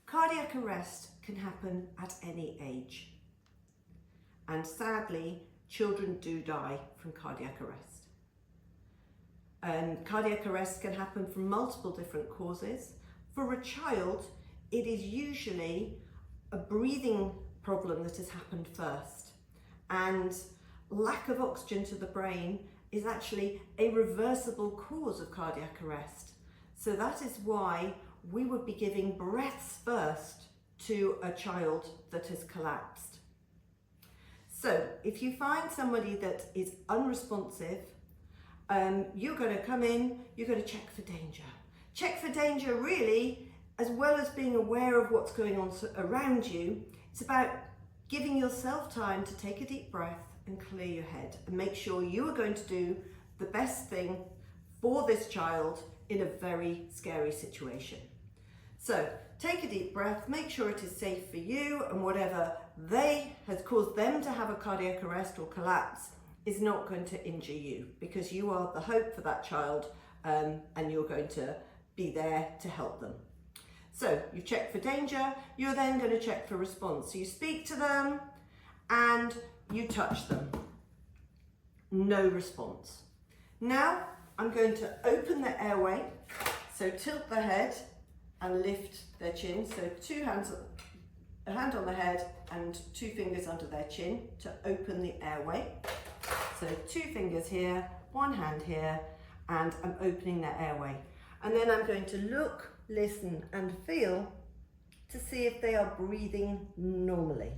Cardiac arrest can happen at any age. And sadly, children do die from cardiac arrest. And cardiac arrest can happen from multiple different causes. For a child, it is usually a breathing problem that has happened first. And lack of oxygen to the brain is actually a reversible cause of cardiac arrest. So that is why we would be giving breaths first to a child that has collapsed. So if you find somebody that is unresponsive, you're going to come in, you're going to check for danger. Check for danger really, as well as being aware of what's going on around you. It's about giving yourself time to take a deep breath and clear your head and make sure you are going to do the best thing for this child in a very scary situation. So take a deep breath, make sure it is safe for you, and whatever has caused them to have a cardiac arrest or collapse is not going to injure you, because you are the hope for that child, and you're going to be there to help them. So you check for danger, you're then going to check for response. So you speak to them and you touch them. No response. Now I'm going to open the airway, so tilt the head and lift their chin. So two hands, a hand on the head and two fingers under their chin to open the airway. So two fingers here, one hand here, and I'm opening their airway. And then I'm going to look, listen and feel to see if they are breathing normally.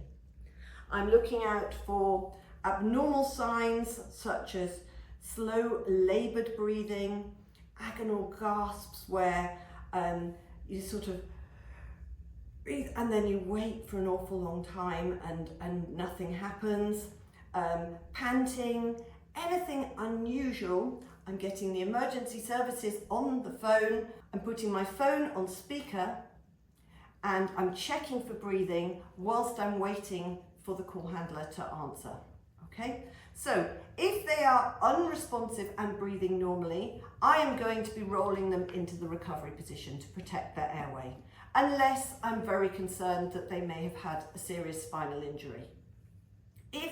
I'm looking out for abnormal signs such as slow laboured breathing, agonal gasps where you sort of breathe and then you wait for an awful long time and nothing happens, panting, anything unusual. I'm getting the emergency services on the phone. I'm putting my phone on speaker and I'm checking for breathing whilst I'm waiting for the call handler to answer. Okay, so if they are unresponsive and breathing normally, I am going to be rolling them into the recovery position to protect their airway, unless I'm very concerned that they may have had a serious spinal injury. If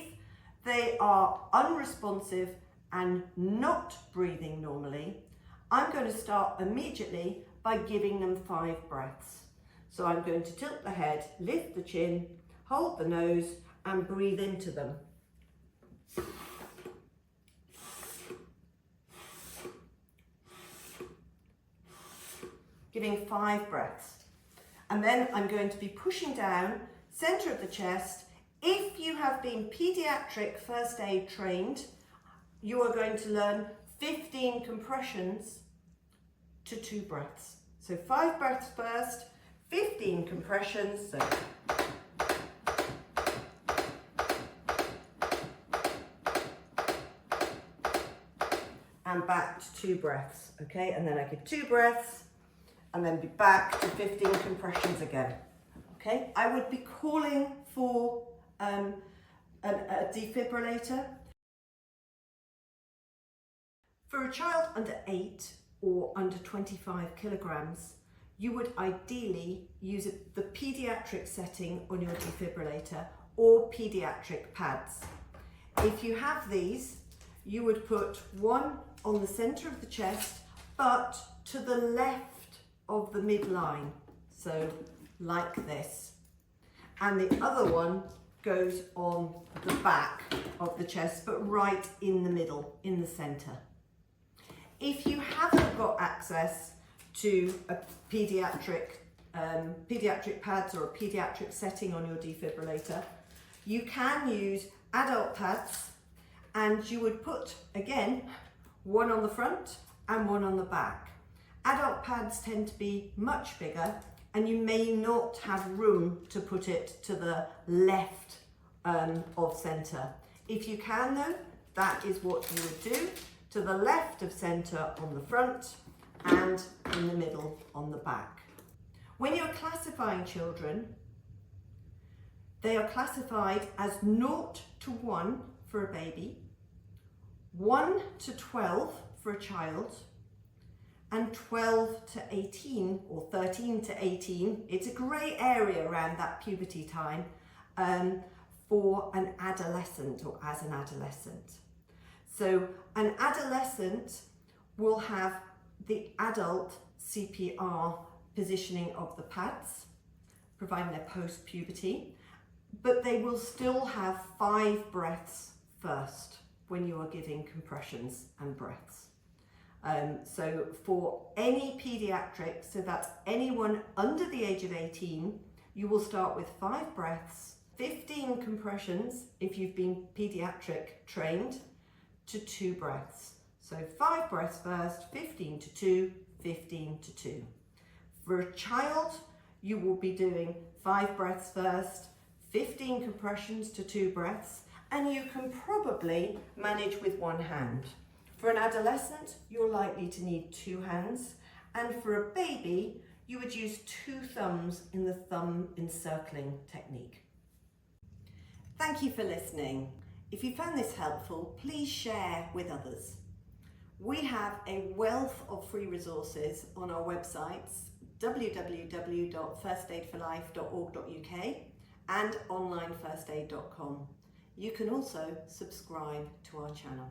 they are unresponsive and not breathing normally, I'm going to start immediately by giving them 5 breaths. So I'm going to tilt the head, lift the chin, hold the nose and breathe into them. Giving 5 breaths. And then I'm going to be pushing down, centre of the chest. If you have been paediatric first aid trained, you are going to learn 15 compressions to 2 breaths. So 5 breaths first, 15 compressions. So and back to 2 breaths, okay? And then I give 2 breaths and then be back to 15 compressions again, okay? I would be calling for a defibrillator. For a child under 8 or under 25 kilograms, you would ideally use the paediatric setting on your defibrillator or paediatric pads. If you have these, you would put one on the center of the chest, but to the left of the midline, so like this. And the other one goes on the back of the chest, but right in the middle, in the center. If you haven't got access to a paediatric pads or a paediatric setting on your defibrillator, you can use adult pads, and you would put, again, one on the front and one on the back. Adult pads tend to be much bigger and you may not have room to put it to the left of center. If you can though, that is what you would do, to the left of center on the front and in the middle on the back. When you're classifying children, they are classified as 0 to 1 for a baby, 1 to 12 for a child, and 12 to 18 or 13 to 18. It's a grey area around that puberty time for an adolescent or as an adolescent. So an adolescent will have the adult CPR positioning of the pads, providing they're post-puberty, but they will still have 5 breaths first when you are giving compressions and breaths. So for any paediatric, so that's anyone under the age of 18, you will start with 5 breaths, 15 compressions if you've been paediatric trained, to 2 breaths. So 5 breaths first, 15 to 2, 15 to 2. For a child, you will be doing 5 breaths first, 15 compressions to 2 breaths, and you can probably manage with 1 hand. For an adolescent, you're likely to need 2 hands, and for a baby, you would use 2 thumbs in the thumb encircling technique. Thank you for listening. If you found this helpful, please share with others. We have a wealth of free resources on our websites, www.firstaidforlife.org.uk and onlinefirstaid.com. You can also subscribe to our channel.